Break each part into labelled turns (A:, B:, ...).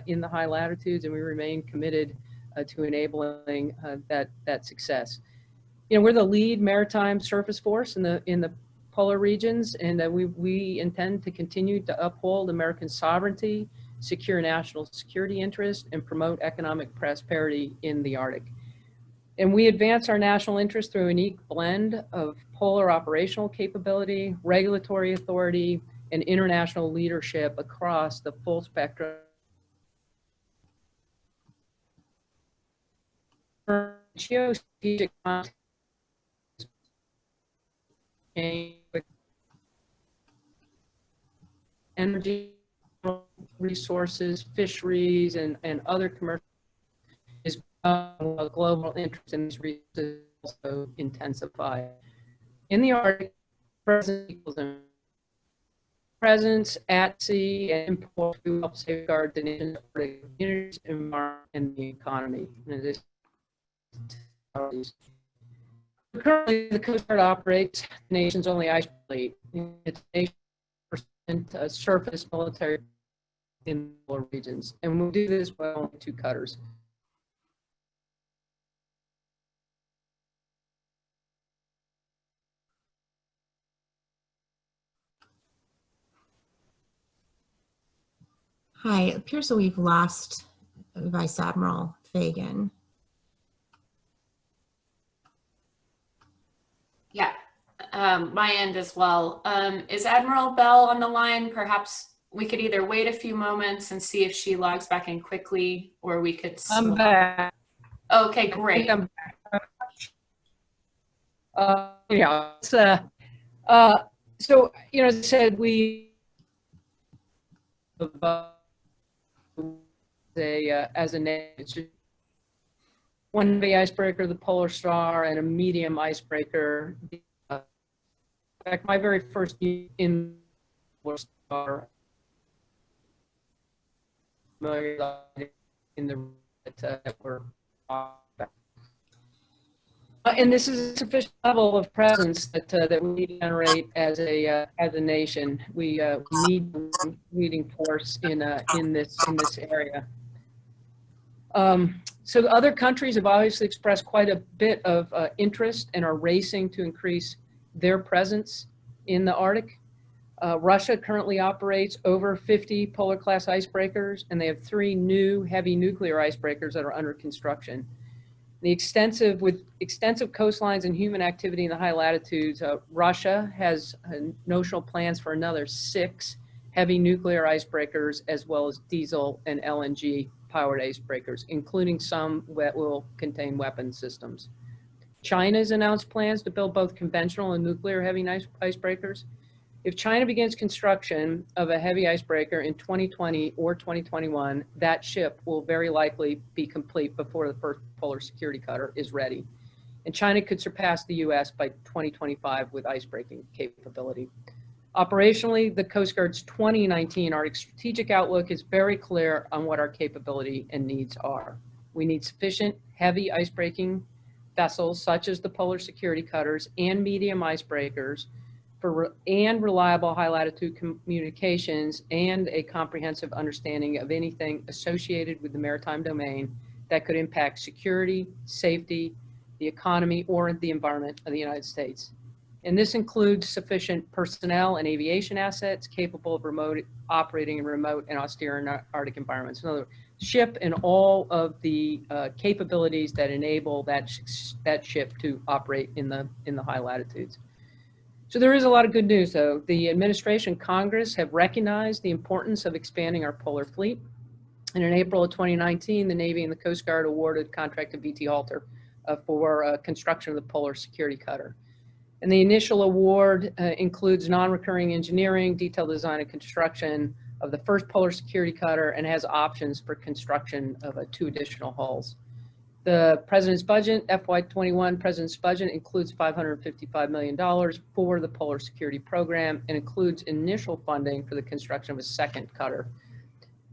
A: in the high latitudes, and we remain committed to enabling that success. We're the lead maritime surface force in the polar regions, and we intend to continue to uphold American sovereignty, secure national security interests, and promote economic prosperity in the Arctic. And we advance our national interest through a unique blend of polar operational capability, regulatory authority, and international leadership across the full spectrum geostrategic context, energy resources, fisheries, and other commercial is a global interest in these resources also intensify. In the Arctic, presence at sea and import to help safeguard the nation's Arctic communities, environment, and the economy. Currently, the Coast Guard operates the nation's only ice fleet. It's 8% surface military in the polar regions, and we'll do this with only 2 cutters.
B: Hi, it appears that we've lost Vice Admiral Fagan.
C: Yeah, my end as well. Is Admiral Bell on the line? Perhaps we could either wait a few moments and see if she logs back in quickly, or we could.
A: I'm back.
C: Okay, great.
A: I'm back. Yeah, it's, so, as I said, we as a nation, one heavy icebreaker, the Polar Star, and a medium icebreaker. In fact, my very first year in Polar Star, in the that were. And this is a sufficient level of presence that we need to generate as a nation. We need a leading force in this area. So other countries have obviously expressed quite a bit of interest and are racing to increase their presence in the Arctic. Russia currently operates over 50 polar class icebreakers, and they have 3 new heavy nuclear icebreakers that are under construction. With extensive coastlines and human activity in the high latitudes, Russia has notional plans for another 6 heavy nuclear icebreakers, as well as diesel and LNG powered icebreakers, including some that will contain weapon systems. China's announced plans to build both conventional and nuclear heavy icebreakers. If China begins construction of a heavy icebreaker in 2020 or 2021, that ship will very likely be complete before the first polar security cutter is ready. And China could surpass the US by 2025 with icebreaking capability. Operationally, the Coast Guard's 2019 Arctic Strategic Outlook is very clear on what our capability and needs are. We need sufficient heavy icebreaking vessels, such as the polar security cutters and medium icebreakers, and reliable high latitude communications, and a comprehensive understanding of anything associated with the maritime domain that could impact security, safety, the economy, or the environment of the United States. And this includes sufficient personnel and aviation assets capable of operating in remote and austere Arctic environments. In other words, ship and all of the capabilities that enable that ship to operate in the high latitudes. So there is a lot of good news, though. The administration and Congress have recognized the importance of expanding our polar fleet. And in April of 2019, the Navy and the Coast Guard awarded contract to VT Halter for construction of the polar security cutter. And the initial award includes non-recurring engineering, detailed design and construction of the first polar security cutter, and has options for construction of 2 additional hulls. The President's budget, FY21 President's budget, includes $555 million for the Polar Security Program and includes initial funding for the construction of a 2nd cutter.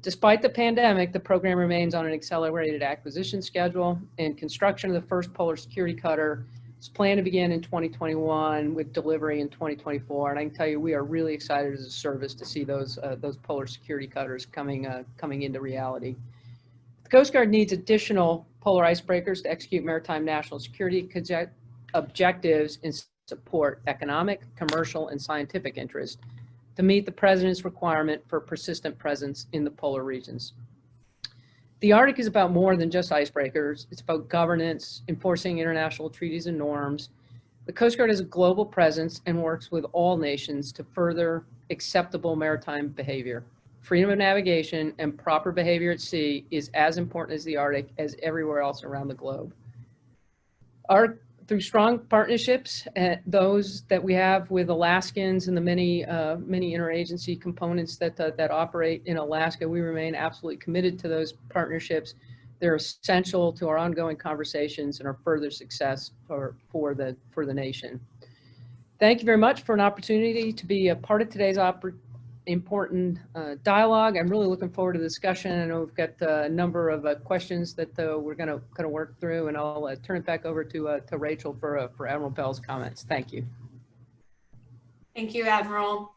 A: Despite the pandemic, the program remains on an accelerated acquisition schedule, and construction of the first Polar Security Cutter It's planned to begin in 2021 with delivery in 2024. And I can tell you, we are really excited as a service to see those polar security cutters coming into reality. The Coast Guard needs additional polar icebreakers to execute maritime national security objectives and support economic, commercial, and scientific interest to meet the President's requirement for persistent presence in the polar regions. The Arctic is about more than just icebreakers. It's about governance, enforcing international treaties and norms. The Coast Guard has a global presence and works with all nations to further acceptable maritime behavior. Freedom of navigation and proper behavior at sea is as important as the Arctic as everywhere else around the globe. Through strong partnerships, those that we have with Alaskans and the many interagency components that operate in Alaska, we remain absolutely committed to those partnerships. They're essential to our ongoing conversations and our further success for the nation. Thank you very much for an opportunity to be a part of today's important dialogue. I'm really looking forward to the discussion. I know we've got a number of questions that we're going to work through, and I'll turn it back over to Rachel for Admiral Bell's comments. Thank you.
C: Thank you, Admiral.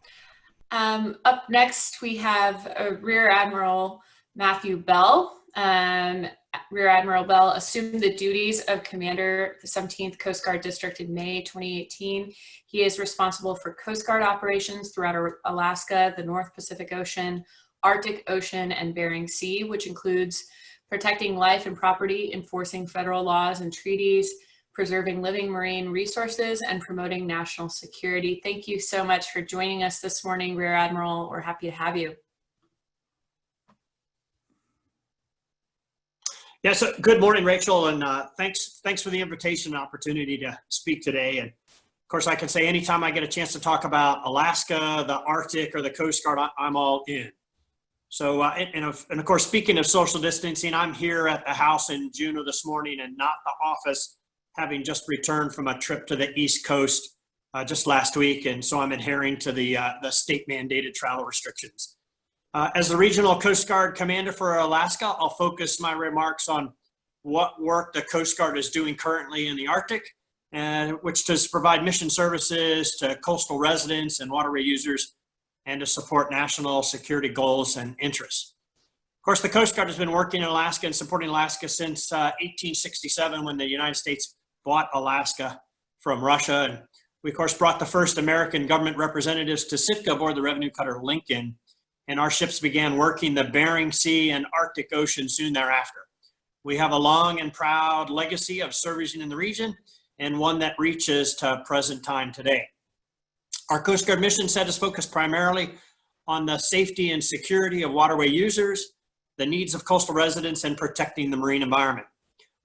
C: Up next, we have Rear Admiral Matthew Bell. Rear Admiral Bell assumed the duties of Commander the 17th Coast Guard District in May 2018. He is responsible for Coast Guard operations throughout Alaska, the North Pacific Ocean, Arctic Ocean, and Bering Sea, which includes protecting life and property, enforcing federal laws and treaties, preserving living marine resources, and promoting national security. Thank you so much for joining us this morning, Rear Admiral. We're happy to have you.
D: Yes, good morning, Rachel, and thanks for the invitation and opportunity to speak today. And of course, I can say anytime I get a chance to talk about Alaska, the Arctic, or the Coast Guard, I'm all in. So, and of course, speaking of social distancing, I'm here at the house in Juneau this morning and not the office, having just returned from a trip to the East Coast just last week, and so I'm adhering to the state-mandated travel restrictions. As the Regional Coast Guard Commander for Alaska, I'll focus my remarks on what work the Coast Guard is doing currently in the Arctic, which is to provide mission services to coastal residents and waterway users, and to support national security goals and interests. Of course, the Coast Guard has been working in Alaska and supporting Alaska since 1867, when the United States bought Alaska from Russia. And we, of course, brought the first American government representatives to Sitka aboard the revenue cutter Lincoln. And our ships began working the Bering Sea and Arctic Ocean soon thereafter. We have a long and proud legacy of servicing in the region, and one that reaches to present time today. Our Coast Guard mission set is focused primarily on the safety and security of waterway users, the needs of coastal residents, and protecting the marine environment.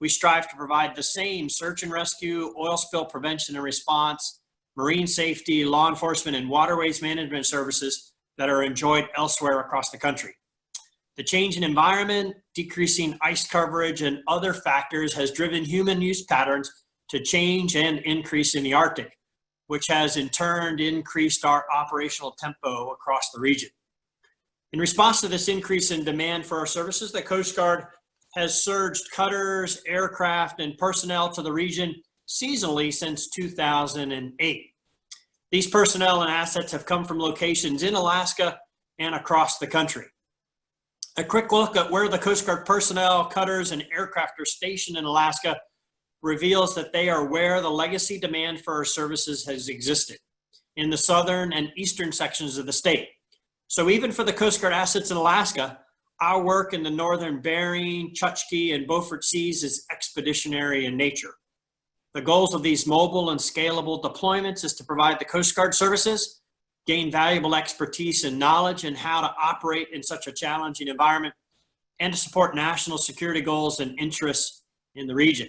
D: We strive to provide the same search and rescue, oil spill prevention and response, marine safety, law enforcement, and waterways management services that are enjoyed elsewhere across the country. The change in environment, decreasing ice coverage, and other factors has driven human use patterns to change and increase in the Arctic, which has in turn increased our operational tempo across the region. In response to this increase in demand for our services, the Coast Guard has surged cutters, aircraft, and personnel to the region seasonally since 2008. These personnel and assets have come from locations in Alaska and across the country. A quick look at where the Coast Guard personnel, cutters, and aircraft are stationed in Alaska reveals that they are where the legacy demand for our services has existed, in the southern and eastern sections of the state. So even for the Coast Guard assets in Alaska, our work in the northern Bering, Chukchi, and Beaufort Seas is expeditionary in nature. The goals of these mobile and scalable deployments is to provide the Coast Guard services, gain valuable expertise and knowledge in how to operate in such a challenging environment, and to support national security goals and interests in the region.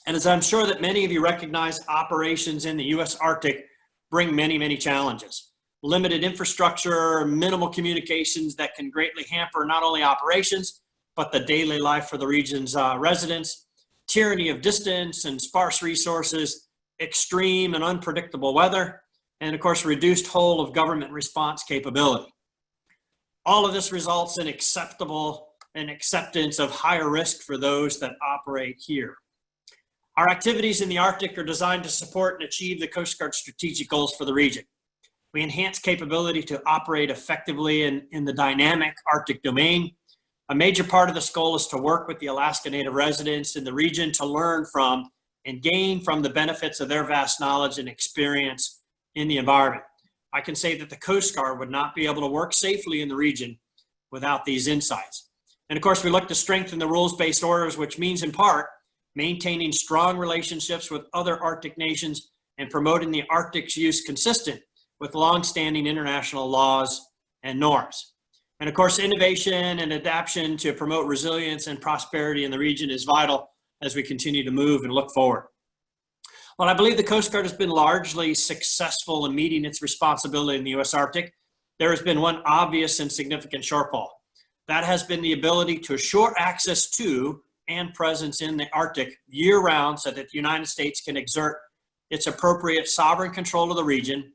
D: And as I'm sure that many of you recognize, operations in the U.S. Arctic bring many, many challenges. Limited infrastructure, minimal communications that can greatly hamper not only operations, but the daily life for the region's residents, tyranny of distance and sparse resources, extreme and unpredictable weather, and of course, reduced whole of government response capability. All of this results in acceptance of higher risk for those that operate here. Our activities in the Arctic are designed to support and achieve the Coast Guard's strategic goals for the region. We enhance capability to operate effectively in the dynamic Arctic domain. A major part of this goal is to work with the Alaska Native residents in the region to learn from and gain from the benefits of their vast knowledge and experience in the environment. I can say that the Coast Guard would not be able to work safely in the region without these insights. And of course, we look to strengthen the rules-based orders, which means in part, maintaining strong relationships with other Arctic nations and promoting the Arctic's use consistent with longstanding international laws and norms. And of course, innovation and adaptation to promote resilience and prosperity in the region is vital as we continue to move and look forward. While I believe the Coast Guard has been largely successful in meeting its responsibility in the U.S. Arctic, there has been one obvious and significant shortfall. That has been the ability to assure access to and presence in the Arctic year-round so that the United States can exert its appropriate sovereign control of the region,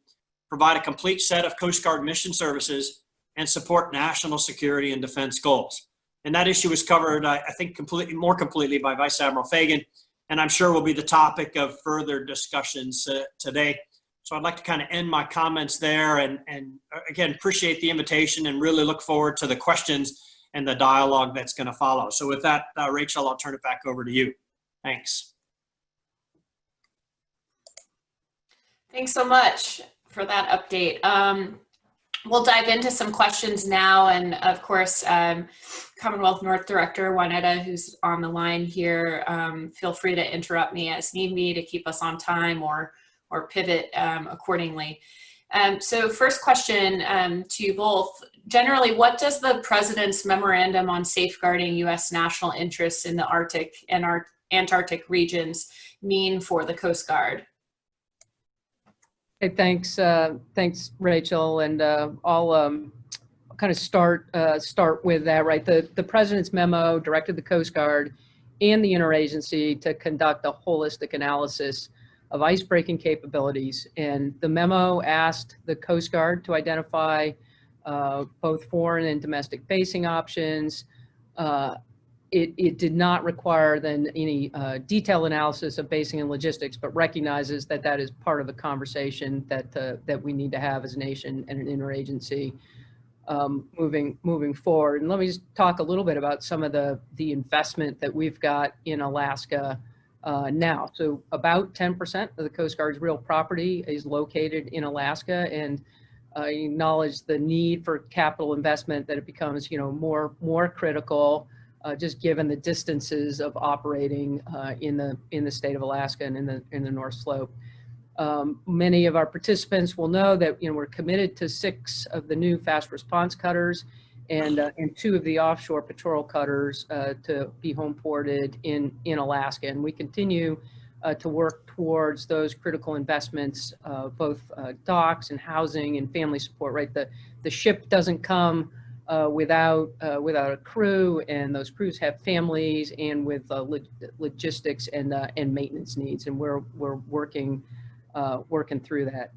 D: provide a complete set of Coast Guard mission services, and support national security and defense goals. And that issue was covered, I think, more completely by Vice Admiral Fagan, and I'm sure will be the topic of further discussions today. So I'd like to kind of end my comments there and again, appreciate the invitation and really look forward to the questions and the dialogue that's going to follow. So with that, Rachel, I'll turn it back over to you. Thanks.
C: Thanks so much for that update. We'll dive into some questions now. And of course, Commonwealth North Director Juanetta, who's on the line here, feel free to interrupt me as need be to keep us on time or pivot accordingly. So first question to you both. Generally, what does the President's memorandum on safeguarding U.S. national interests in the Arctic and Antarctic regions mean for the Coast Guard?
A: Hey, thanks, Rachel, and I'll kind of start with that. Right, the President's memo directed the Coast Guard and the interagency to conduct a holistic analysis of ice-breaking capabilities, and the memo asked the Coast Guard to identify both foreign and domestic basing options. It did not require then any detailed analysis of basing and logistics, but recognizes that that is part of the conversation that we need to have as a nation and an interagency moving forward. And let me just talk a little bit about some of the investment that we've got in Alaska now. So about 10% of the Coast Guard's real property is located in Alaska, and acknowledge the need for capital investment, that it becomes more critical. Just given the distances of operating in the state of Alaska and in the North Slope. Many of our participants will know that we're committed to 6 of the new fast response cutters and 2 of the offshore patrol cutters to be home ported in Alaska, and we continue to work towards those critical investments, both docks and housing and family support. Right, the ship doesn't come without a crew, and those crews have families, and with logistics and maintenance needs, and we're working through that.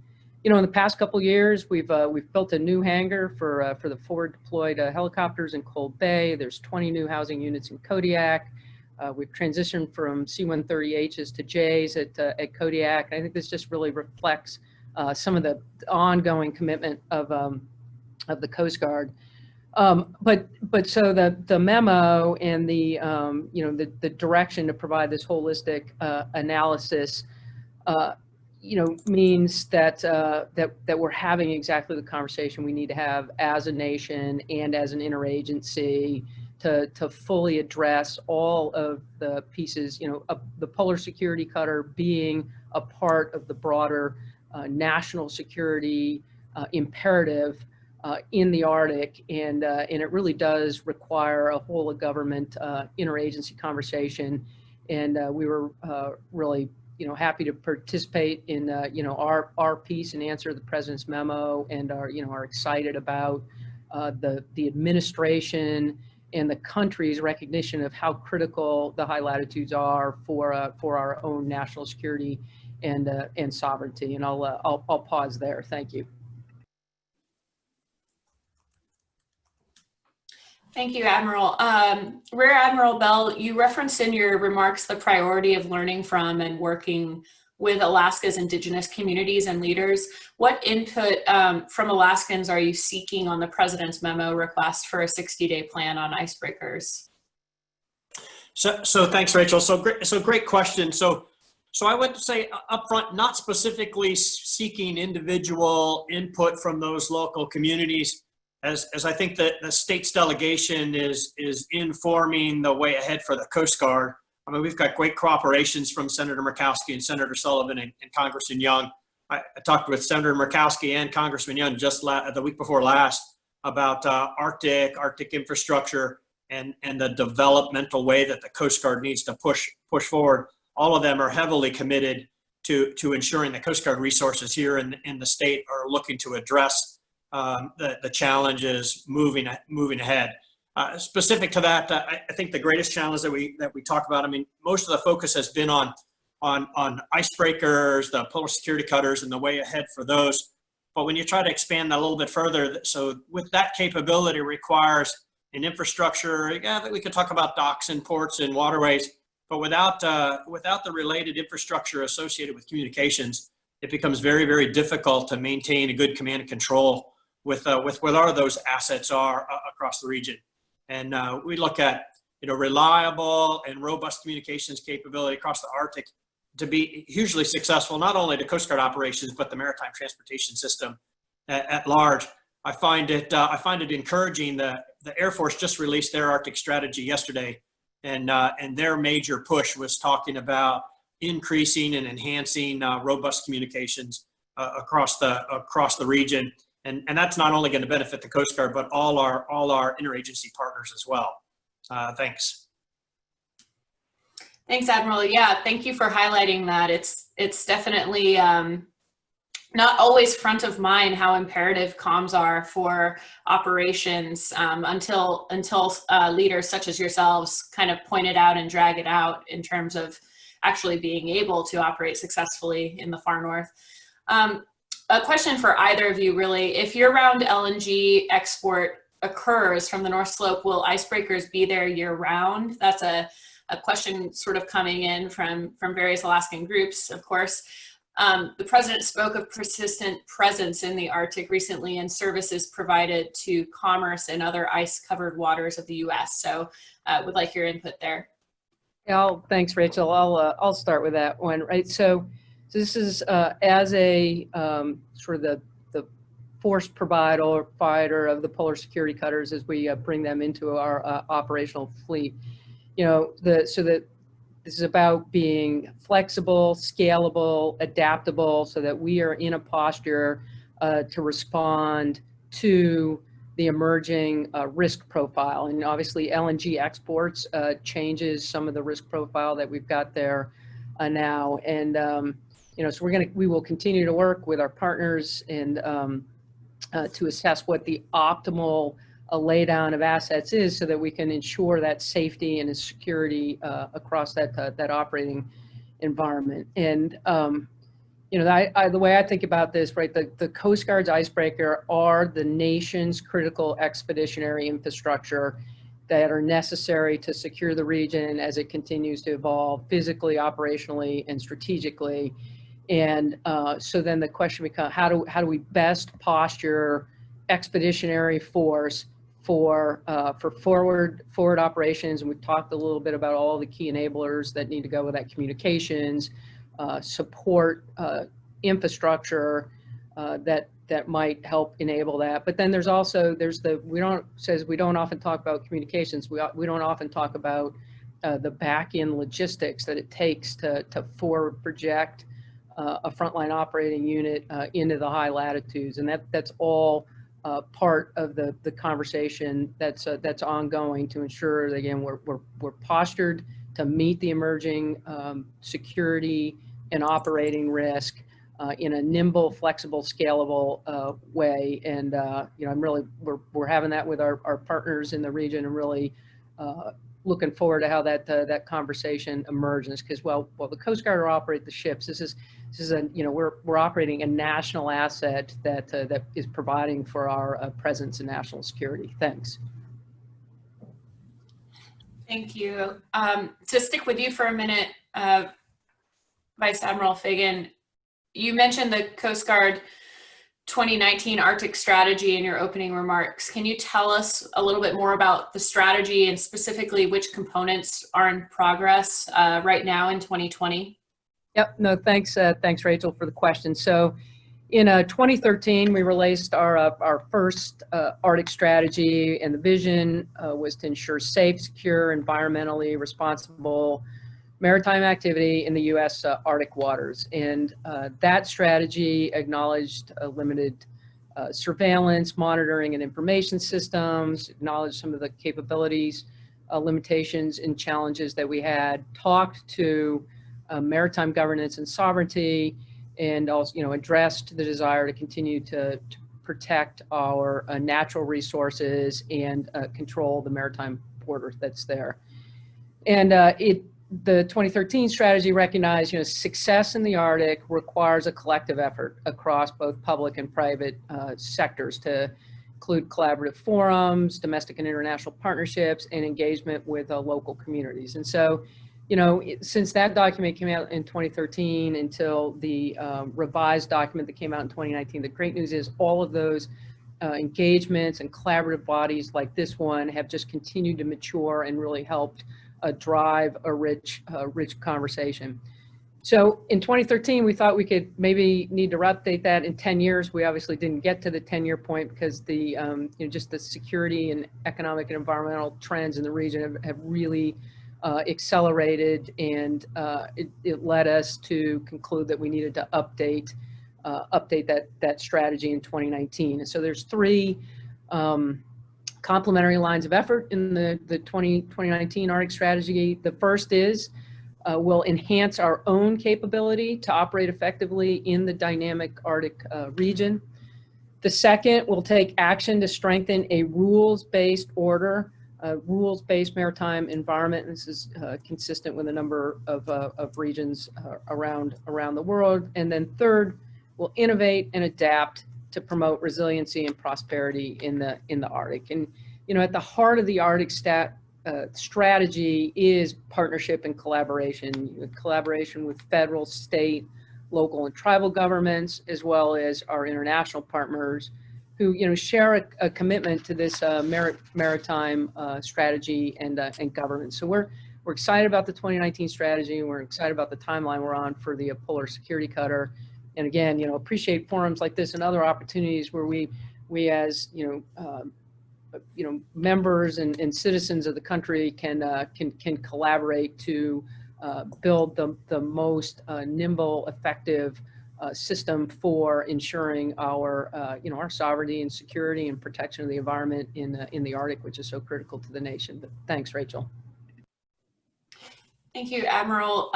A: In the past couple of years, we've built a new hangar for the forward deployed helicopters in Cold Bay. There's 20 new housing units in Kodiak. We've transitioned from C-130Hs to Js at Kodiak. I think this just really reflects some of the ongoing commitment of the Coast Guard. But so the memo and the direction to provide this holistic analysis, means that we're having exactly the conversation we need to have as a nation and as an interagency to fully address all of the pieces. The polar security cutter being a part of the broader national security imperative in the Arctic, and it really does require a whole of government interagency conversation, and we were really happy to participate in our piece and answer the President's memo, and are excited about the administration and the country's recognition of how critical the high latitudes are for our own national security and sovereignty. And I'll pause there. Thank you.
C: Thank you, Admiral. Rear Admiral Bell, you referenced in your remarks the priority of learning from and working with Alaska's indigenous communities and leaders. What input from Alaskans are you seeking on the President's memo request for a 60-day plan on icebreakers?
D: So thanks, Rachel. So great question. So I would say upfront, not specifically seeking individual input from those local communities, as I think that the state's delegation is informing the way ahead for the Coast Guard. I mean, we've got great cooperations from Senator Murkowski and Senator Sullivan and Congressman Young. I talked with Senator Murkowski and Congressman Young just the week before last about Arctic infrastructure and the developmental way that the Coast Guard needs to push forward. All of them are heavily committed to ensuring the Coast Guard resources here in the state are looking to address the challenges moving ahead. Specific to that, I think the greatest challenge that we talk about, I mean, most of the focus has been on icebreakers, the polar security cutters, and the way ahead for those. But when you try to expand that a little bit further, so with that capability requires an infrastructure. Yeah, we could talk about docks and ports and waterways, but without the related infrastructure associated with communications, it becomes very, very difficult to maintain a good command and control with where those assets are across the region. And we look at reliable and robust communications capability across the Arctic to be hugely successful, not only to Coast Guard operations but the maritime transportation system at large. I find it encouraging. The Air Force just released their Arctic strategy yesterday, and their major push was talking about increasing and enhancing robust communications across the region, and that's not only going to benefit the Coast Guard but all our interagency partners as well. Thanks.
C: Thanks, Admiral. Yeah, thank you for highlighting that. It's definitely not always front of mind how imperative comms are for operations until leaders such as yourselves kind of point it out and drag it out in terms of actually being able to operate successfully in the far north. A question for either of you, really. If year-round LNG export occurs from the North Slope, will icebreakers be there year-round? That's a question sort of coming in from various Alaskan groups, of course. The President spoke of persistent presence in the Arctic recently and services provided to commerce and other ice-covered waters of the U.S. So would like your input there.
A: Yeah, thanks, Rachel. I'll start with that one, right? So this is as a sort of the force provider of the polar security cutters as we bring them into our operational fleet. This is about being flexible, scalable, adaptable, so that we are in a posture to respond to the emerging risk profile. And obviously LNG exports changes some of the risk profile that we've got there now. And so we will continue to work with our partners and to assess what the optimal laydown of assets is, so that we can ensure that safety and security across that operating environment. And the way I think about this, right, the Coast Guard's icebreaker are the nation's critical expeditionary infrastructure that are necessary to secure the region as it continues to evolve physically, operationally, and strategically. And so then the question becomes, how do we best posture expeditionary force for forward operations? And we've talked a little bit about all the key enablers that need to go with that: communications, support infrastructure that might help enable that. But then we don't often talk about communications. We don't often talk about the back-end logistics that it takes to forward project a frontline operating unit into the high latitudes, and that's all part of the conversation that's ongoing to ensure that, again, we're postured to meet the emerging security and operating risk in a nimble, flexible, scalable way. And we're having that with our partners in the region, and really looking forward to how that conversation emerges. Because while the Coast Guard will operate the ships, we're operating a national asset that is providing for our presence in national security. Thanks.
C: Thank you. To stick with you for a minute, Vice Admiral Fagan, you mentioned the Coast Guard 2019 Arctic strategy in your opening remarks. Can you tell us a little bit more about the strategy and specifically which components are in progress right now in 2020?
A: Yep, no, thanks, thanks Rachel for the question. So in 2013, we released our first Arctic strategy, and the vision was to ensure safe, secure, environmentally responsible maritime activity in the U.S. Arctic waters. And that strategy acknowledged limited surveillance, monitoring, and information systems, acknowledged some of the capabilities, limitations, and challenges that we had, talked to maritime governance and sovereignty, and also, addressed the desire to continue to protect our natural resources and control the maritime border that's there. And the 2013 strategy recognized, success in the Arctic requires a collective effort across both public and private sectors to include collaborative forums, domestic and international partnerships, and engagement with local communities. And so, since that document came out in 2013 until the revised document that came out in 2019, the great news is all of those engagements and collaborative bodies like this one have just continued to mature and really helped drive a rich conversation. So in 2013, we thought we could maybe need to update that in 10 years. We obviously didn't get to the 10-year point because the just the security and economic and environmental trends in the region have really accelerated, and it led us to conclude that we needed to update that strategy in 2019. And so there's three complementary lines of effort in the 2019 Arctic strategy. The first is we'll enhance our own capability to operate effectively in the dynamic Arctic region. The second, we'll take action to strengthen a rules-based order, rules-based maritime environment. This is consistent with a number of regions around the world. And then third, we'll innovate and adapt to promote resiliency and prosperity in the Arctic. And at the heart of the Arctic strategy is partnership and collaboration. Collaboration with federal, state, local, and tribal governments, as well as our international partners, who share a commitment to this maritime strategy and governance. So we're excited about the 2019 strategy, and we're excited about the timeline we're on for the Polar Security Cutter. And again, appreciate forums like this and other opportunities where we as members and citizens of the country can collaborate to build the most nimble, effective system for ensuring our our sovereignty and security and protection of the environment in the Arctic, which is so critical to the nation. But thanks, Rachel.
C: Thank you, Admiral.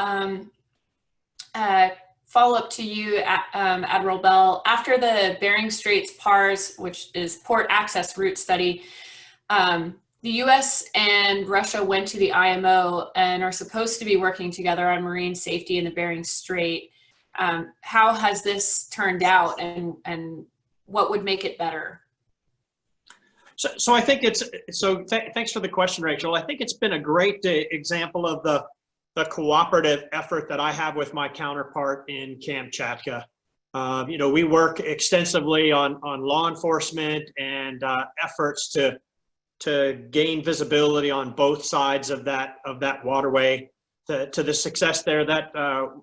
C: Follow up to you, Admiral Bell. After the Bering Straits PARS, which is Port Access Route Study, the US and Russia went to the IMO and are supposed to be working together on marine safety in the Bering Strait. How has this turned out, and what would make it better?
D: So I think thanks for the question, Rachel. I think it's been a great example of the cooperative effort that I have with my counterpart in Kamchatka. We work extensively on law enforcement and efforts to gain visibility on both sides of that waterway. To the success there, that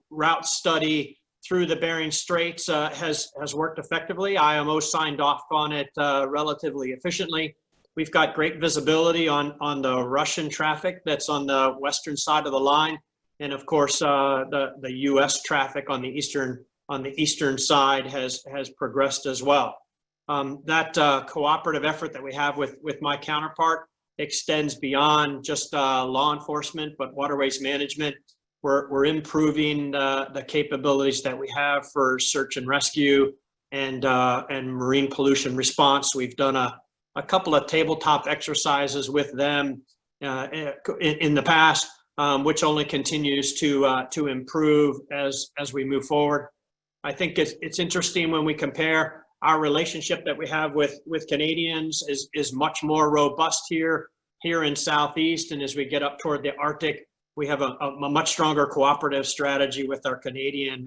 D: route study through the Bering Straits has worked effectively. IMO signed off on it relatively efficiently. We've got great visibility on the Russian traffic that's on the western side of the line, and of course the U.S. traffic on the eastern side has progressed as well. That cooperative effort that we have with my counterpart extends beyond just law enforcement, but waterways management. We're improving the capabilities that we have for search and rescue and marine pollution response. We've done a couple of tabletop exercises with them in the past, which only continues to improve as we move forward. I think it's interesting when we compare our relationship that we have with Canadians is much more robust here. here in Southeast, and as we get up toward the Arctic, we have a much stronger cooperative strategy with our Canadian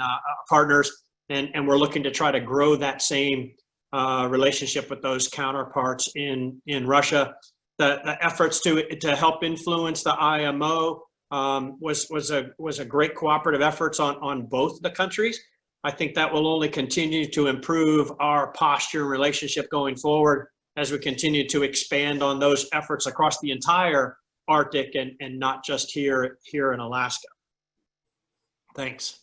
D: partners, and we're looking to try to grow that same relationship with those counterparts in Russia. The efforts to help influence the IMO was a great cooperative efforts on both the countries. I think that will only continue to improve our posture and relationship going forward as we continue to expand on those efforts across the entire Arctic and not just here in Alaska. Thanks.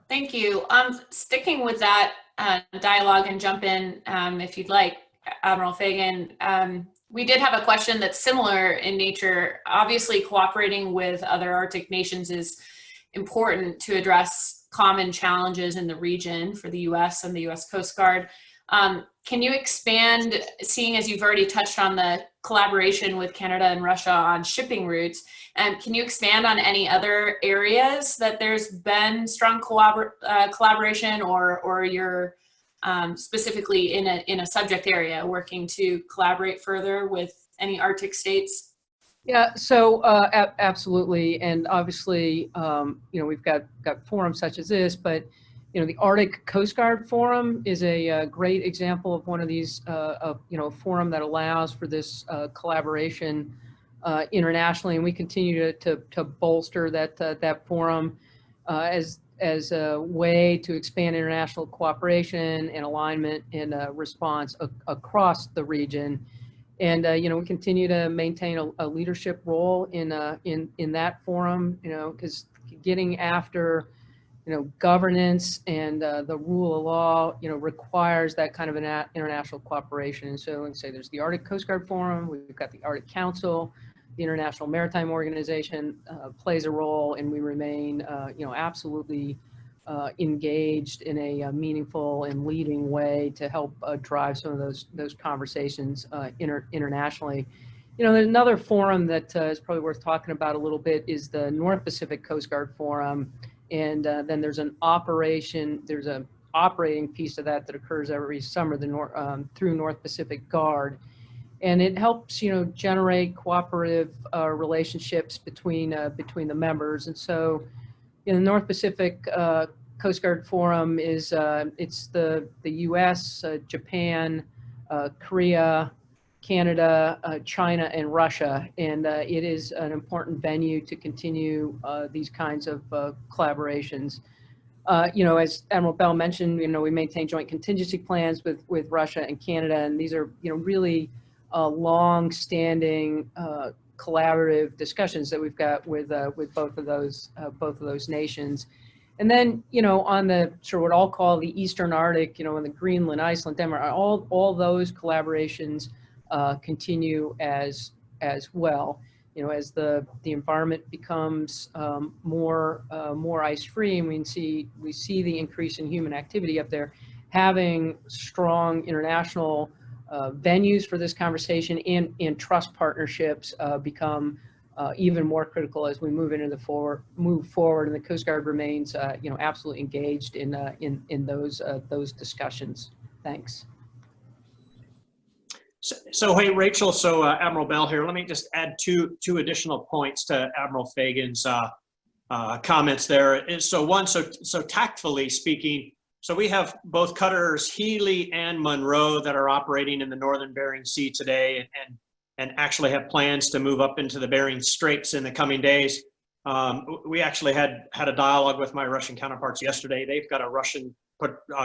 C: Thank you. Sticking with that dialogue and jump in if you'd like, Admiral Fagan. We did have a question that's similar in nature. Obviously, cooperating with other Arctic nations is important to address common challenges in the region for the U.S. and the U.S. Coast Guard. Can you expand, seeing as you've already touched on the collaboration with Canada and Russia on shipping routes, and can you expand on any other areas that there's been strong collaboration, or you're specifically in a subject area working to collaborate further with any Arctic states?
A: Yeah, so absolutely, and obviously, we've got forums such as this, but the Arctic Coast Guard Forum is a great example of one of these, a forum that allows for this collaboration internationally, and we continue to bolster that forum as a way to expand international cooperation and alignment and response across the region. And we continue to maintain a leadership role in that forum, because getting after governance and the rule of law, requires that kind of an international cooperation. And so, like I say, there's the Arctic Coast Guard Forum, we've got the Arctic Council, the International Maritime Organization plays a role, and we remain, absolutely engaged in a meaningful and leading way to help drive some of those conversations internationally. There's another forum that is probably worth talking about a little bit is the North Pacific Coast Guard Forum. And then there's an operating piece of that occurs every summer through North Pacific Guard. And it helps, generate cooperative relationships between the members. And so the North Pacific Coast Guard Forum is, it's the US, Japan, Korea, Canada, China, and Russia, and it is an important venue to continue these kinds of collaborations. As Admiral Bell mentioned, we maintain joint contingency plans with Russia and Canada, and these are really long-standing collaborative discussions that we've got with both of those nations. And then, on the sort of what I'll call the Eastern Arctic, in the Greenland, Iceland, Denmark, all those collaborations continue as well. As the environment becomes more ice-free, and we see the increase in human activity up there, having strong international venues for this conversation and trust partnerships become even more critical as we move forward, and the Coast Guard remains absolutely engaged in those discussions. Thanks.
D: So hey, Rachel, Admiral Bell here. Let me just add two additional points to Admiral Fagan's comments there. So tactfully speaking, so we have both cutters Healy and Monroe that are operating in the northern Bering Sea today, and actually have plans to move up into the Bering Straits in the coming days. We actually had a dialogue with my Russian counterparts yesterday. They've got a Russian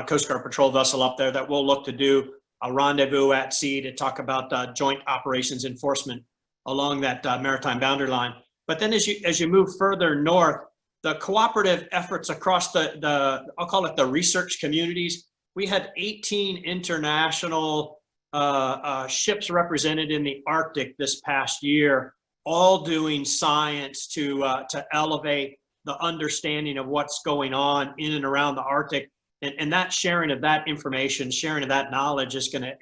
D: Coast Guard patrol vessel up there that we'll look to do a rendezvous at sea to talk about joint operations enforcement along that maritime boundary line. But then as you move further north, the cooperative efforts across I'll call it the research communities. We had 18 international ships represented in the Arctic this past year, all doing science to elevate the understanding of what's going on in and around the Arctic. And that sharing of that information, sharing of that knowledge is gonna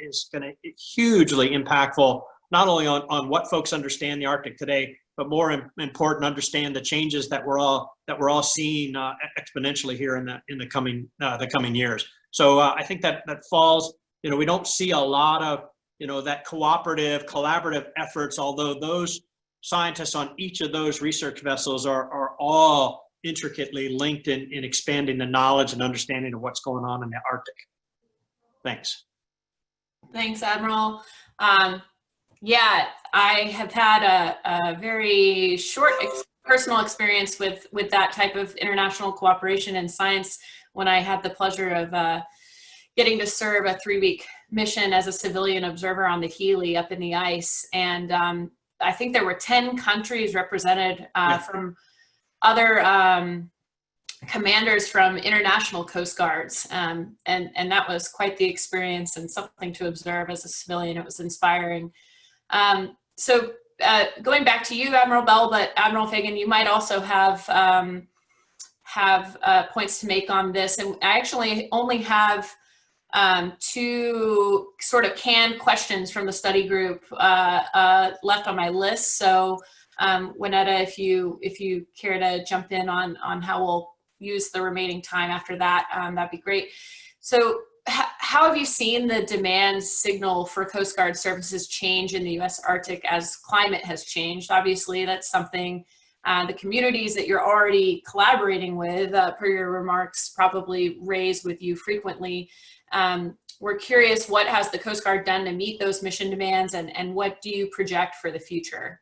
D: hugely impactful, not only on what folks understand the Arctic today, but more important, understand the changes that we're all seeing exponentially here in the coming years. So I think that falls. We don't see a lot of that cooperative, collaborative efforts, although those scientists on each of those research vessels are all intricately linked in expanding the knowledge and understanding of what's going on in the Arctic. Thanks.
C: Thanks, Admiral. Yeah, I have had a very short personal experience with that type of international cooperation in science when I had the pleasure of getting to serve a 3-week mission as a civilian observer on the Healy up in the ice. And I think there were 10 countries represented from other commanders from international Coast Guards. And that was quite the experience and something to observe as a civilian. It was inspiring. So going back to you, Admiral Bell, but Admiral Fagan, you might also have points to make on this. And I actually only have 2 sort of canned questions from the study group left on my list. So Juanetta, if you care to jump in on how we'll use the remaining time after that, that'd be great. So how have you seen the demand signal for Coast Guard services change in the U.S. Arctic as climate has changed? Obviously, that's something the communities that you're already collaborating with, per your remarks, probably raise with you frequently. We're curious, what has the Coast Guard done to meet those mission demands, and what do you project for the future?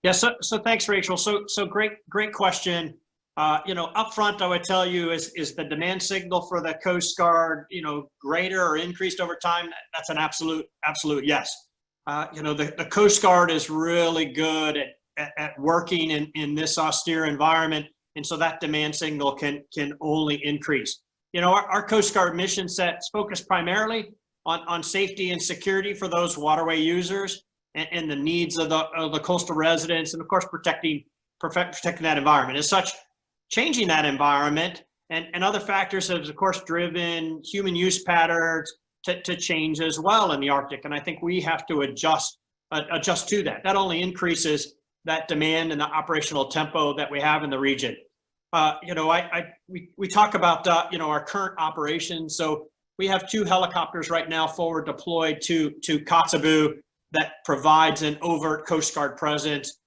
D: Yeah, so thanks, Rachel. So great question. Up front, I would tell you, is the demand signal for the Coast Guard, greater or increased over time? That's an absolute yes. The Coast Guard is really good at working in this austere environment, and so that demand signal can only increase. Our Coast Guard mission sets focus primarily on safety and security for those waterway users and the needs of the coastal residents, and of course protecting that environment. As such, changing that environment and other factors have, of course, driven human use patterns to change as well in the Arctic. And I think we have to adjust to that. That only increases that demand and the operational tempo that we have in the region. We talk about our current operations. So we have 2 helicopters right now forward deployed to Kotzebue that provides an overt Coast Guard presence,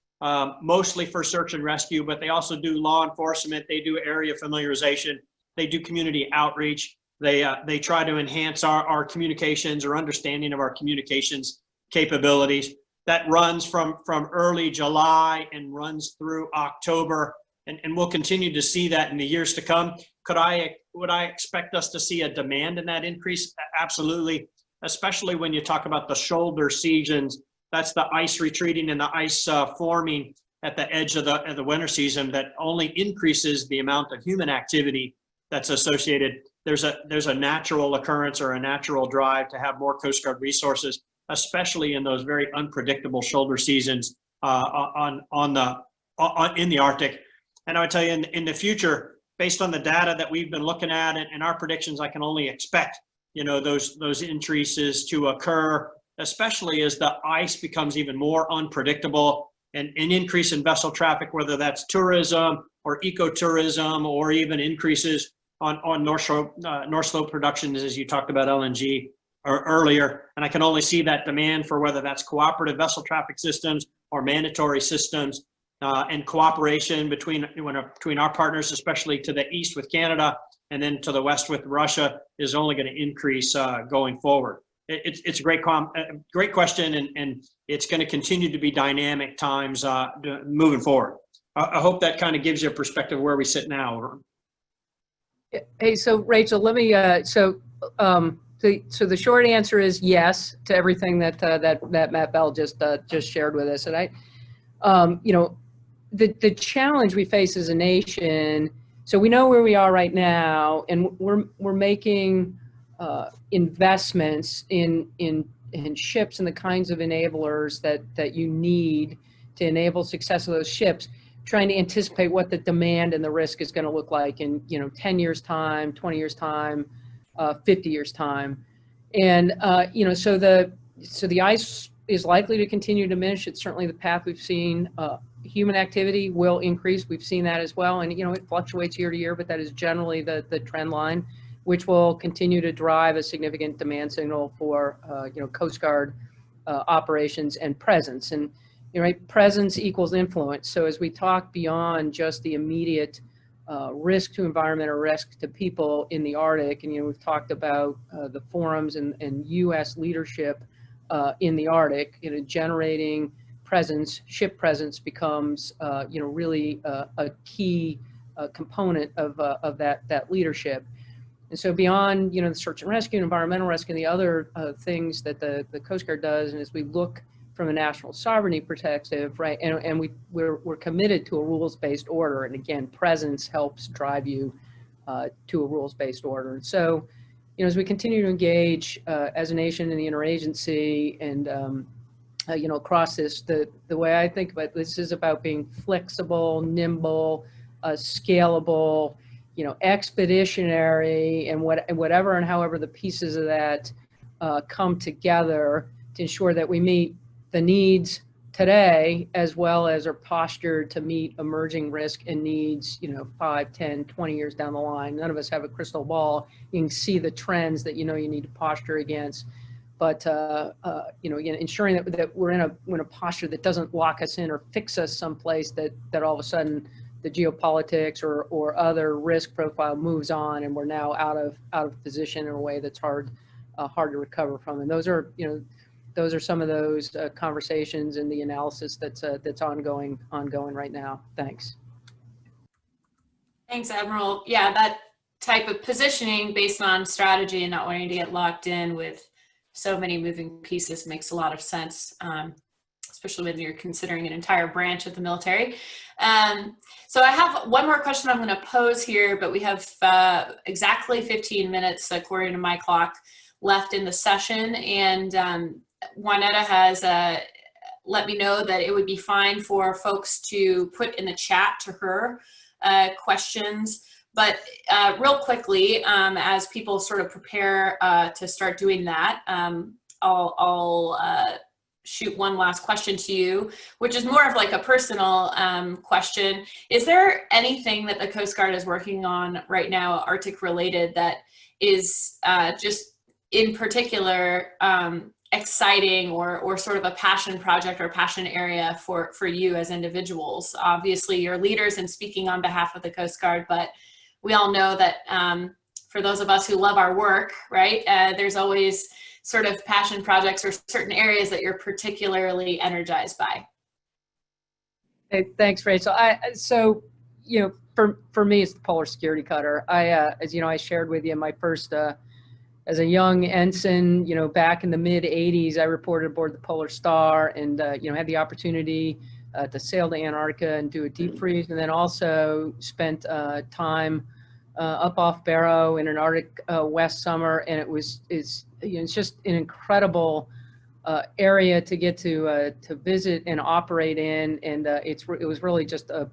D: mostly for search and rescue, but they also do law enforcement. They do area familiarization. They do community outreach. They try to enhance our communications or understanding of our communications capabilities. That runs from early July and runs through October, and we'll continue to see that in the years to come. Would I expect us to see a demand in that increase? Absolutely, especially when you talk about the shoulder seasons. That's the ice retreating and the ice forming at the edge of the winter season that only increases the amount of human activity that's associated. There's a natural occurrence or a natural drive to have more Coast Guard resources, especially in those very unpredictable shoulder seasons in the Arctic. And I would tell you, in the future, based on the data that we've been looking at and our predictions, I can only expect those increases to occur, especially as the ice becomes even more unpredictable, and an increase in vessel traffic, whether that's tourism or ecotourism, or even increases on North Slope productions, as you talked about LNG earlier. And I can only see that demand for whether that's cooperative vessel traffic systems or mandatory systems, and cooperation between our partners, especially to the east with Canada and then to the west with Russia, is only going to increase going forward. It's a great question, and it's going to continue to be dynamic times moving forward. I hope that kind of gives you a perspective of where we sit now.
A: Hey, so Rachel, let me. So the short answer is yes to everything that Matt Bell just shared with us, and the challenge we face as a nation. So we know where we are right now, and we're making investments in ships and the kinds of enablers that you need to enable success of those ships, trying to anticipate what the demand and the risk is going to look like in 10 years time, 20 years time, 50 years time. And so the ice is likely to continue to diminish. It's certainly the path we've seen. Human activity will increase. We've seen that as well, and it fluctuates year to year, but that is generally the trend line. which will continue to drive a significant demand signal for Coast Guard operations and presence. And right, presence equals influence. So as we talk beyond just the immediate risk to environment or risk to people in the Arctic, and we've talked about the forums and U.S. leadership in the Arctic, generating presence, ship presence becomes really a key component of that leadership. And so beyond the search and rescue, environmental rescue, and the other things that the Coast Guard does, and as we look from a national sovereignty perspective, right, and we're committed to a rules-based order, and again, presence helps drive you to a rules-based order. And so, as we continue to engage as a nation in the interagency and across this, the way I think about this is about being flexible, nimble, scalable, expeditionary, and whatever and however the pieces of that come together to ensure that we meet the needs today, as well as are postured to meet emerging risk and needs, 5, 10, 20 years down the line. None of us have a crystal ball. You can see the trends that you need to posture against. But again, ensuring that we're in a posture that doesn't lock us in or fix us someplace that all of a sudden the geopolitics or other risk profile moves on and we're now out of position in a way that's hard to recover from. And those are some of those conversations and the analysis that's ongoing right now. Thanks.
C: Thanks, Admiral. Yeah, that type of positioning based on strategy and not wanting to get locked in with so many moving pieces makes a lot of sense, especially when you're considering an entire branch of the military. So I have one more question I'm going to pose here, but we have exactly 15 minutes, according to my clock, left in the session. And Juanetta has let me know that it would be fine for folks to put in the chat to her questions. But real quickly, as people sort of prepare to start doing that, I'll shoot one last question to you, which is more of like a personal question. Is there anything that the Coast Guard is working on right now, Arctic related, that is just in particular exciting or sort of a passion project or passion area for you as individuals? Obviously, you're leaders and speaking on behalf of the Coast Guard, but we all know that for those of us who love our work, right, there's always sort of passion projects or certain areas that you're particularly energized by.
A: Hey, thanks, Rachel. So for me, it's the Polar Security Cutter. As you know, I shared with you my first, as a young ensign, back in the mid 80s, I reported aboard the Polar Star and, had the opportunity to sail to Antarctica and do a deep freeze, and then also spent time up off Barrow in an Arctic West summer, and it's just an incredible area to get to visit and operate in, and it was really just a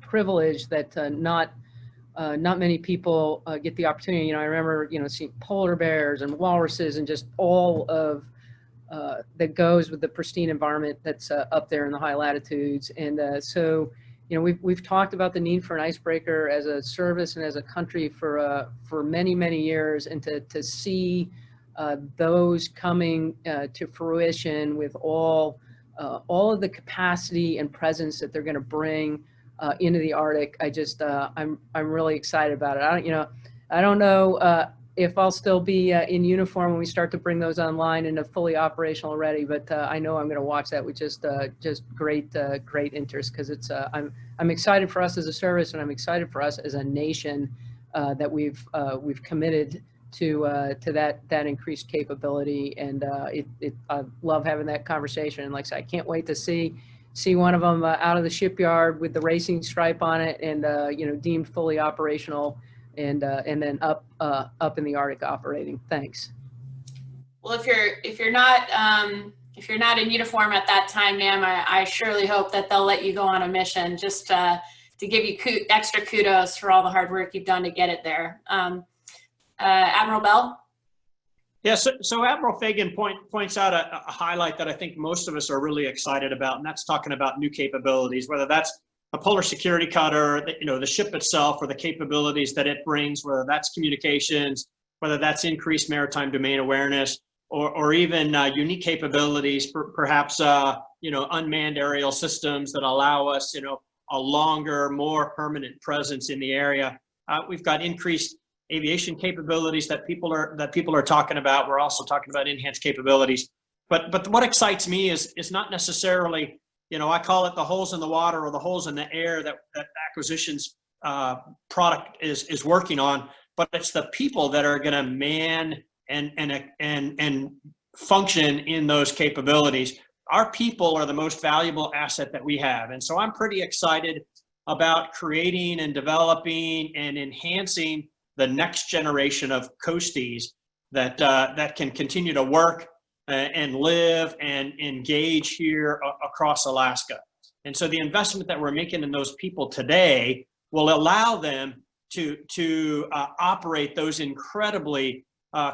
A: privilege that not many people get the opportunity. I remember seeing polar bears and walruses and just all of that goes with the pristine environment that's up there in the high latitudes. And so we've talked about the need for an icebreaker as a service and as a country for many years, and to see those coming to fruition with all of the capacity and presence that they're going to bring into the Arctic. I'm really excited about it. I don't know if I'll still be in uniform when we start to bring those online and fully operational ready, but I know I'm going to watch that with just great interest, because it's I'm excited for us as a service, and I'm excited for us as a nation that we've committed to that increased capability, and I love having that conversation. And like I said, I can't wait to see one of them out of the shipyard with the racing stripe on it, and deemed fully operational, and then up in the Arctic operating. Thanks.
C: Well, if you're not in uniform at that time, ma'am, I surely hope that they'll let you go on a mission, just to give you extra kudos for all the hard work you've done to get it there. Admiral Bell?
D: Yeah, so Admiral Fagan points out a highlight that I think most of us are really excited about, and that's talking about new capabilities, whether that's a polar security cutter, the ship itself or the capabilities that it brings, whether that's communications, whether that's increased maritime domain awareness, or even unique capabilities, perhaps unmanned aerial systems that allow us a longer, more permanent presence in the area. We've got increased aviation capabilities that people are talking about. We're also talking about enhanced capabilities. But what excites me is not necessarily, I call it the holes in the water or the holes in the air that acquisitions product is working on, but it's the people that are going to man and function in those capabilities. Our people are the most valuable asset that we have. And so I'm pretty excited about creating and developing and enhancing the next generation of coasties that can continue to work and live and engage here across Alaska. And so the investment that we're making in those people today will allow them to operate those incredibly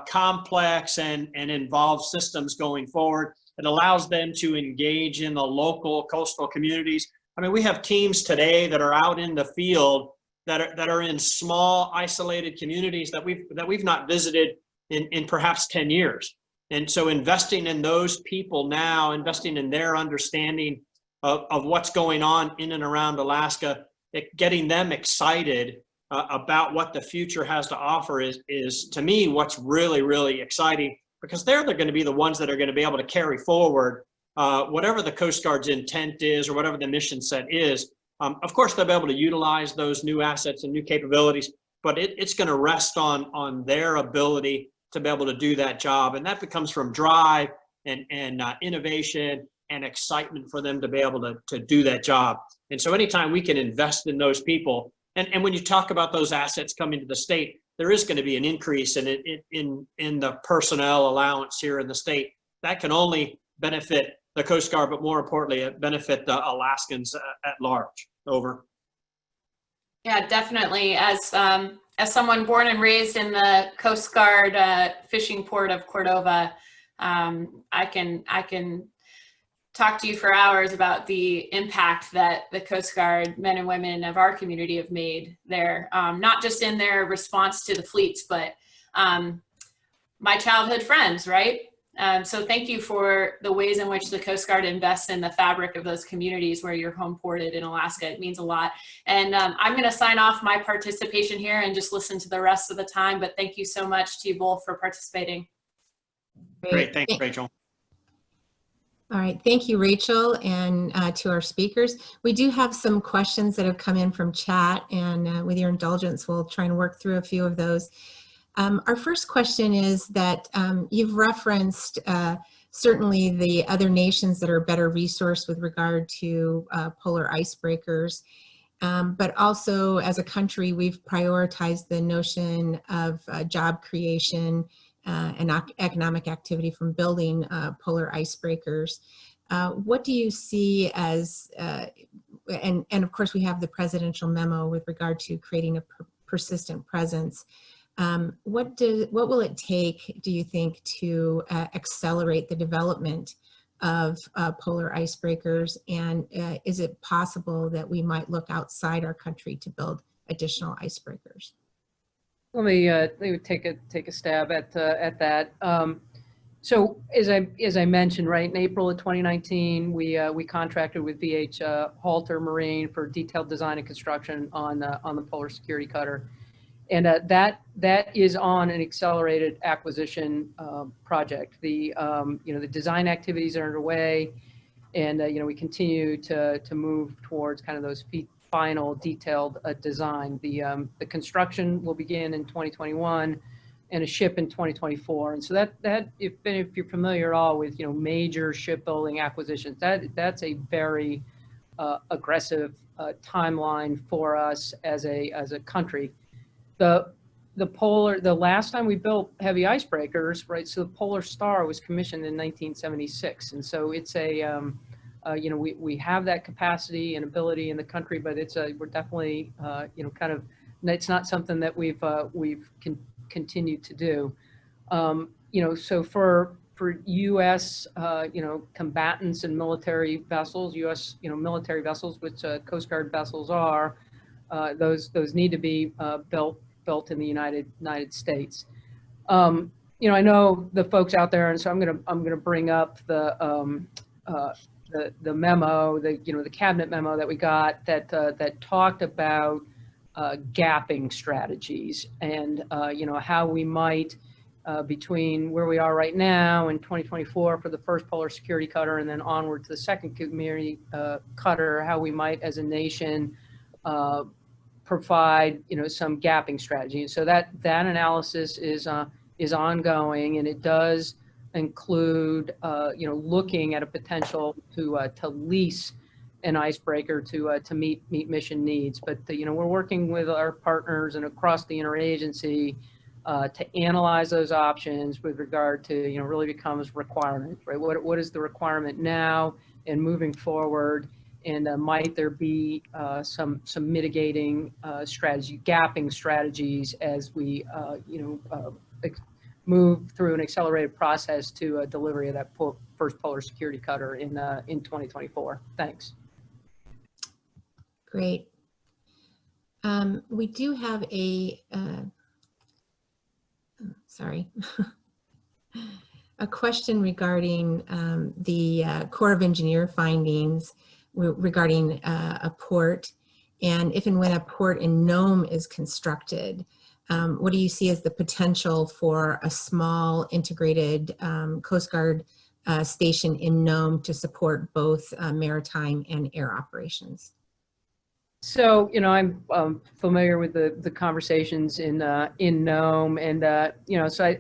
D: complex and involved systems going forward. It allows them to engage in the local coastal communities. I mean, we have teams today that are out in the field that are in small, isolated communities that we've not visited in perhaps 10 years. And so investing in those people now, investing in their understanding of what's going on in and around Alaska, getting them excited about what the future has to offer is to me what's really, really exciting, because they're going to be the ones that are going to be able to carry forward whatever the Coast Guard's intent is or whatever the mission set is. Of course, they'll be able to utilize those new assets and new capabilities, but it's going to rest on their ability to be able to do that job. And that becomes from drive and innovation and excitement for them to be able to do that job. And so anytime we can invest in those people, and when you talk about those assets coming to the state, there is going to be an increase in the personnel allowance here in the state. That can only benefit the Coast Guard, but more importantly, it benefit the Alaskans at large. Over.
C: Yeah, definitely. As someone born and raised in the Coast Guard fishing port of Cordova, I can talk to you for hours about the impact that the Coast Guard men and women of our community have made there, not just in their response to the fleets, but my childhood friends, right? So thank you for the ways in which the Coast Guard invests in the fabric of those communities where you're home ported in Alaska. It means a lot. And I'm going to sign off my participation here and just listen to the rest of the time. But thank you so much to you both for participating.
D: Great. Thanks, Rachel.
B: All right. Thank you, Rachel, and to our speakers. We do have some questions that have come in from chat, and with your indulgence, we'll try and work through a few of those. Our first question is that you've referenced certainly the other nations that are better resourced with regard to polar icebreakers, but also as a country, we've prioritized the notion of job creation and economic activity from building polar icebreakers. What do you see as, and of course we have the presidential memo with regard to creating a persistent presence. What will it take, do you think, to accelerate the development of polar icebreakers? And is it possible that we might look outside our country to build additional icebreakers?
A: Let me take a stab at that. So as I mentioned, right, in April of 2019, we contracted with VH Halter Marine for detailed design and construction on the polar security cutter. And that is on an accelerated acquisition project. The the design activities are underway, and we continue to move towards kind of those final detailed design. The construction will begin in 2021, and a ship in 2024. And so that if you're familiar at all with major shipbuilding acquisitions, that's a very aggressive timeline for us as a country. The last time we built heavy icebreakers, right? So the Polar Star was commissioned in 1976, and so it's a we have that capacity and ability in the country, but we're definitely kind of, it's not something that we've continued to do. So for for U.S. Combatants and military vessels, U.S. Military vessels, which Coast Guard vessels are, those need to be built in the United States. I know the folks out there, and so I'm gonna bring up the memo, the cabinet memo that we got that talked about gapping strategies and how we might between where we are right now in 2024 for the first polar security cutter and then onward to the second community cutter, how we might as a nation provide some gapping strategy. And so that analysis is ongoing, and it does include looking at a potential to lease an icebreaker to meet mission needs. But we're working with our partners and across the interagency to analyze those options with regard to really becomes requirement, right? What is the requirement now and moving forward, and might there be some mitigating strategy, gapping strategies as we move through an accelerated process to delivery of that first polar security cutter in 2024. Thanks.
B: Great. We do have a a question regarding the Corps of Engineer findings regarding a port, and if and when a port in Nome is constructed, what do you see as the potential for a small integrated Coast Guard station in Nome to support both maritime and air operations?
A: So, I'm familiar with the conversations in Nome, and so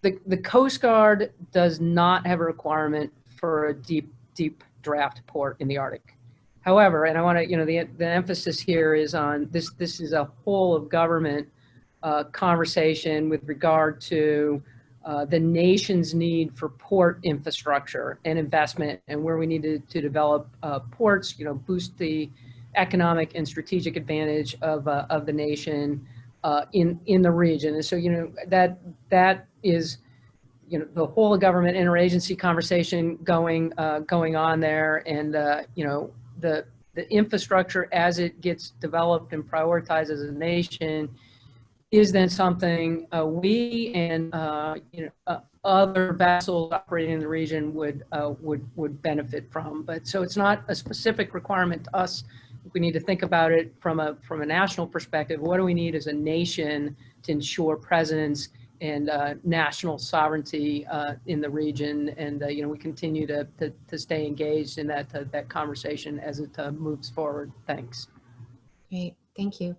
A: the Coast Guard does not have a requirement for a deep draft port in the Arctic. However, and I want to, the emphasis here is on this. This is a whole of government conversation with regard to the nation's need for port infrastructure and investment, and where we need to develop ports, boost the economic and strategic advantage of the nation in the region. And so that is the whole of government interagency conversation going on there, and the infrastructure as it gets developed and prioritized as a nation is then something we and other vessels operating in the region would benefit from. But so it's not a specific requirement to us. We need to think about it from a national perspective. What do we need as a nation to ensure presence and national sovereignty in the region? And we continue to stay engaged in that conversation as it moves forward. Thanks.
B: Great, thank you.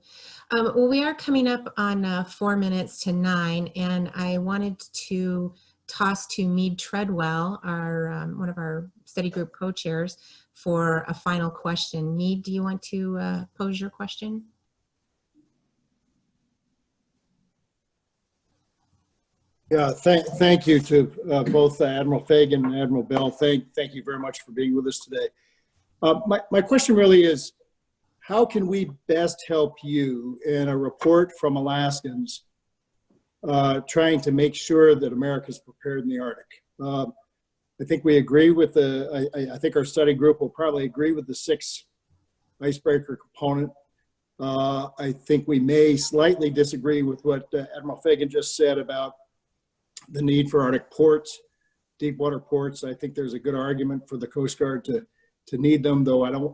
B: Well, we are coming up on 4 minutes to 9, and I wanted to toss to Mead Treadwell, our one of our study group co-chairs, for a final question. Mead, do you want to pose your question?
E: Yeah, thank you to both Admiral Fagan and Admiral Bell. Thank you very much for being with us today. My question really is, how can we best help you in a report from Alaskans trying to make sure that America is prepared in the Arctic? I think we agree with I think our study group will probably agree with the 6 icebreaker component. I think we may slightly disagree with what Admiral Fagan just said about the need for Arctic ports, deep water ports. I think there's a good argument for the Coast Guard to need them, though I don't,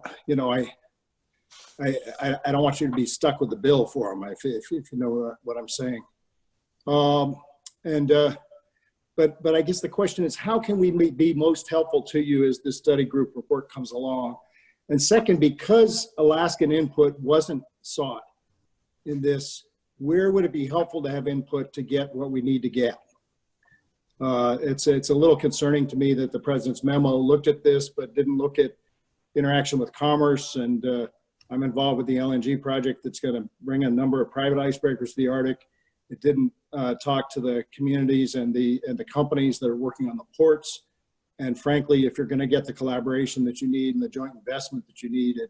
E: I don't want you to be stuck with the bill for them, if you know what I'm saying. But I guess the question is, how can we be most helpful to you as this study group report comes along? And second, because Alaskan input wasn't sought in this, where would it be helpful to have input to get what we need to get? It's a little concerning to me that the president's memo looked at this, but didn't look at interaction with commerce. And I'm involved with the LNG project that's going to bring a number of private icebreakers to the Arctic. It didn't talk to the communities and the companies that are working on the ports. And frankly, if you're going to get the collaboration that you need and the joint investment that you need,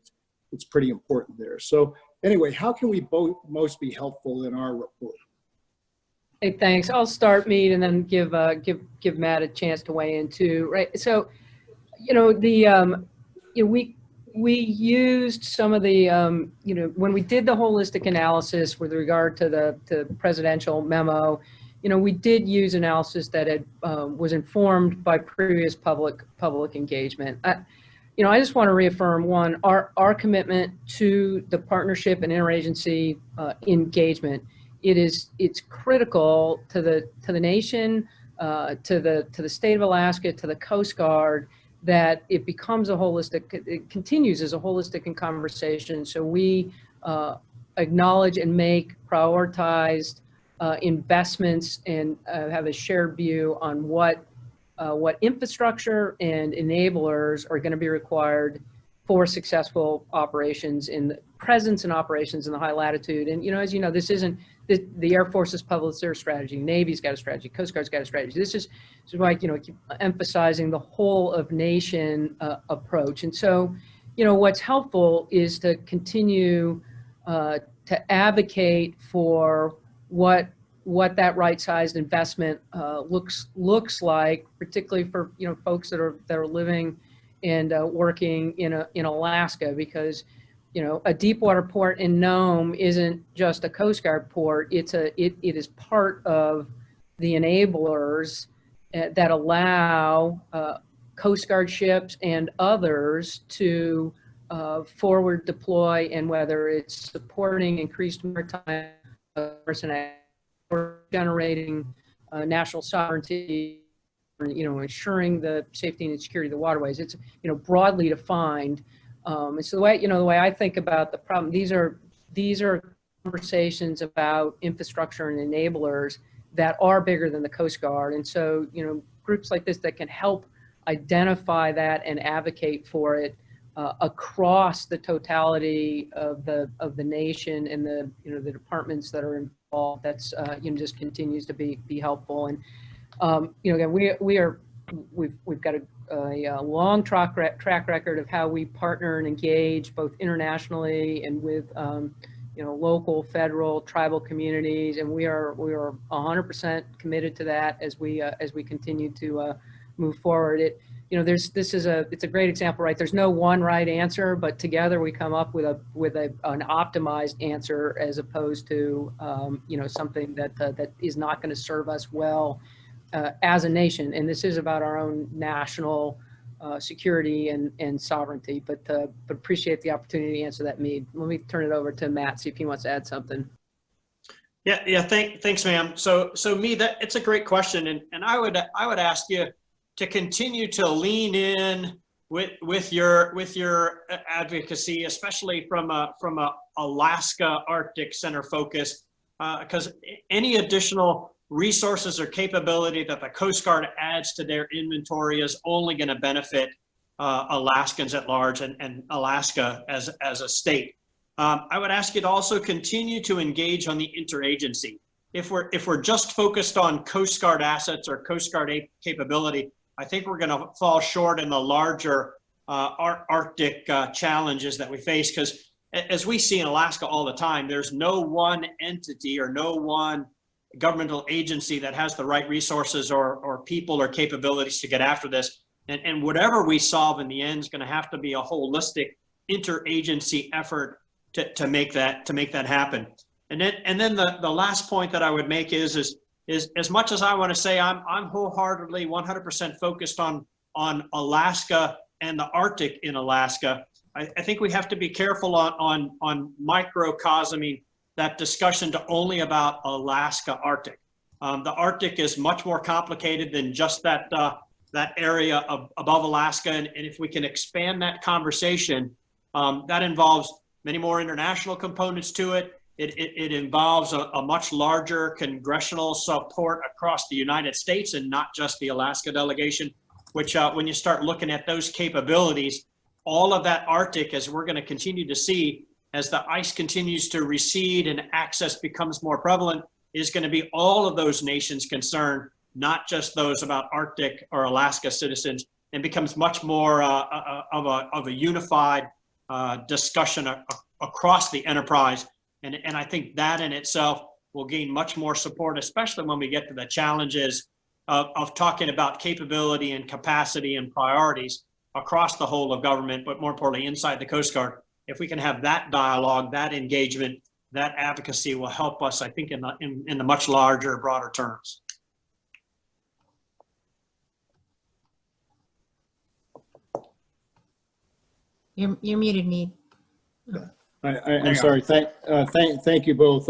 E: it's pretty important there. So anyway, how can we most be helpful in our report?
A: Hey, thanks. I'll start, Mead, and then give Matt a chance to weigh in too. Right. So, we used some of the when we did the holistic analysis with regard to the presidential memo, we did use analysis that had was informed by previous public engagement. I just want to reaffirm one, our commitment to the partnership and interagency engagement. It's critical to the nation, to the state of Alaska, to the Coast Guard, that it becomes a holistic, it continues as a holistic in conversation. So we acknowledge and make prioritized investments and have a shared view on what infrastructure and enablers are going to be required for successful operations in the presence and operations in the high latitude. And, as you know, this isn't the Air Force's public their strategy, Navy's got a strategy, Coast Guard's got a strategy. This is why, keep emphasizing the whole of nation approach. And so, what's helpful is to continue to advocate for what that right-sized investment looks like, particularly for folks that are living and working in Alaska, because a deep water port in Nome isn't just a Coast Guard port. It is part of the enablers that allow Coast Guard ships and others to forward deploy, and whether it's supporting increased maritime personnel or generating national sovereignty, ensuring the safety and security of the waterways. It's broadly defined. And so the way I think about the problem, these are conversations about infrastructure and enablers that are bigger than the Coast Guard. And so, groups like this that can help identify that and advocate for it across the totality of the nation and the departments that are involved, that's just continues to be helpful. And again, we've got a long track record of how we partner and engage both internationally and with local, federal, tribal communities, and we are 100% committed to that as we continue to move forward. It's a great example, right? There's no one right answer, but together we come up with an optimized answer, as opposed to something that is not going to serve us well as a nation. And this is about our own national security and sovereignty. But appreciate the opportunity to answer that, Mead. Let me turn it over to Matt, see if he wants to add something.
D: Yeah. Thanks, ma'am. So Mead, it's a great question, and I would ask you to continue to lean in with your advocacy, especially from a Alaska Arctic Center focus, because any additional resources or capability that the Coast Guard adds to their inventory is only going to benefit Alaskans at large and Alaska as a state. I would ask you to also continue to engage on the interagency. If we're just focused on Coast Guard assets or Coast Guard capability, I think we're going to fall short in the larger Arctic challenges that we face, because as we see in Alaska all the time, there's no one entity or no one governmental agency that has the right resources or people or capabilities to get after this. And whatever we solve in the end is going to have to be a holistic interagency effort to make that happen. And then the last point that I would make is as much as I want to say I'm wholeheartedly 100% focused on Alaska and the Arctic in Alaska, I think we have to be careful on microcosming that discussion to only about Alaska Arctic. The Arctic is much more complicated than just that area above Alaska, and if we can expand that conversation, that involves many more international components to it. It involves a much larger congressional support across the United States and not just the Alaska delegation, which when you start looking at those capabilities, all of that Arctic, as we're going to continue to see, as the ice continues to recede and access becomes more prevalent, is going to be all of those nations concerned, not just those about Arctic or Alaska citizens, and becomes much more of a unified discussion across the enterprise. And I think that in itself will gain much more support, especially when we get to the challenges of talking about capability and capacity and priorities across the whole of government, but more importantly, inside the Coast Guard. If we can have that dialogue, that engagement, that advocacy will help us, I think, in the much larger, broader terms.
B: You're muted, Mead.
E: I'm sorry. Thank you both.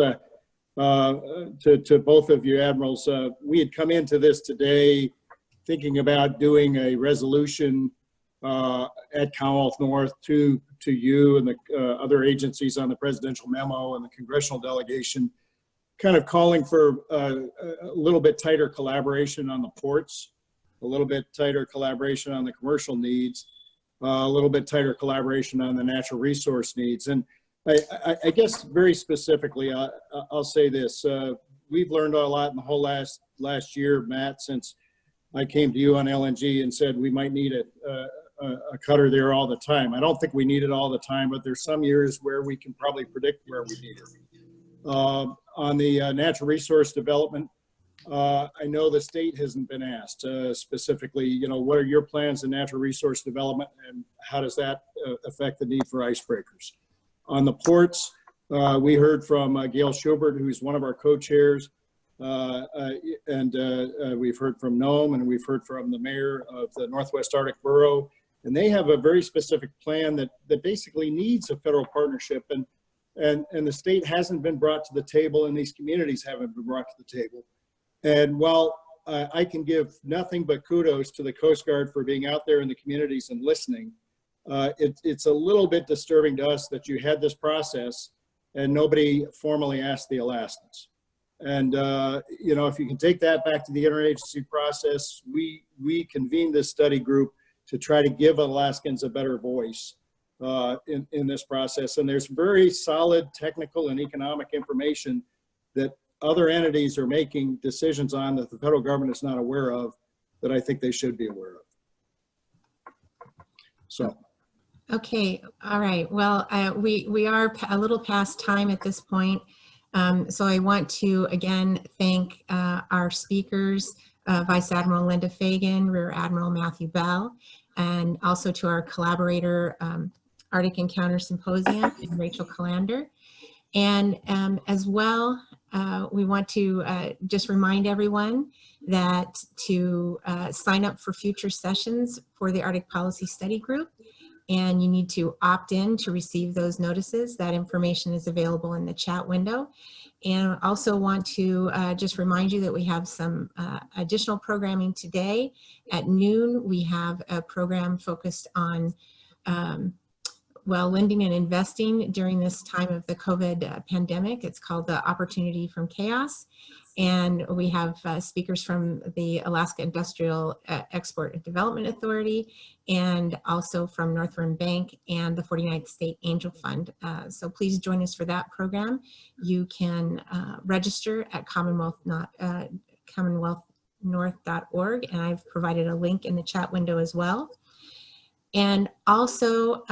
E: To both of you admirals, we had come into this today thinking about doing a resolution at Commonwealth North to you and the other agencies on the presidential memo and the congressional delegation, kind of calling for a little bit tighter collaboration on the ports, a little bit tighter collaboration on the commercial needs, a little bit tighter collaboration on the natural resource needs. And I guess very specifically, I'll say this. We've learned a lot in the whole last year, Matt, since I came to you on LNG and said we might need a cutter there all the time. I don't think we need it all the time, but there's some years where we can probably predict where we need it. On the natural resource development, I know the state hasn't been asked specifically, you know, what are your plans in natural resource development and how does that affect the need for icebreakers? On the ports, we heard from Gail Schubert, who's one of our co-chairs, and we've heard from NOAA, and we've heard from the mayor of the Northwest Arctic Borough, and they have a very specific plan that basically needs a federal partnership, and the state hasn't been brought to the table, and these communities haven't been brought to the table. And while I can give nothing but kudos to the Coast Guard for being out there in the communities and listening, it's a little bit disturbing to us that you had this process and nobody formally asked the Alaskans. And, you know, if you can take that back to the interagency process, we convened this study group to try to give Alaskans a better voice in this process. And there's very solid technical and economic information that other entities are making decisions on that the federal government is not aware of, that I think they should be aware of. So.
B: Okay, all right. Well, we are a little past time at this point. So I want to again thank our speakers, Vice Admiral Linda Fagan, Rear Admiral Matthew Bell, and also to our collaborator, Arctic Encounter Symposium, and Rachel Calander. And as well, we want to just remind everyone that to sign up for future sessions for the Arctic Policy Study Group, and you need to opt in to receive those notices. That information is available in the chat window. And also want to just remind you that we have some additional programming today. At noon, we have a program focused on well, lending and investing during this time of the COVID pandemic. It's called the Opportunity from Chaos. And we have speakers from the Alaska Industrial Export and Development Authority, and also from Northern Bank and the 49th State Angel Fund. So please join us for that program. You can register at commonwealthnorth.org, and I've provided a link in the chat window as well. And also,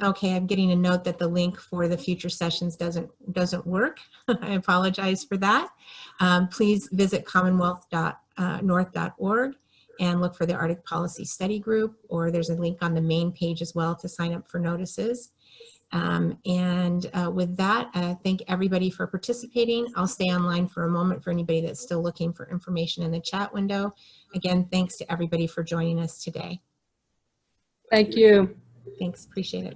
B: okay, I'm getting a note that the link for the future sessions doesn't work. I apologize for that. Please visit commonwealth.north.org and look for the Arctic Policy Study Group, or there's a link on the main page as well to sign up for notices. With that, thank everybody for participating. I'll stay online for a moment for anybody that's still looking for information in the chat window. Again, thanks to everybody for joining us today.
A: Thank you.
B: Thanks, appreciate it.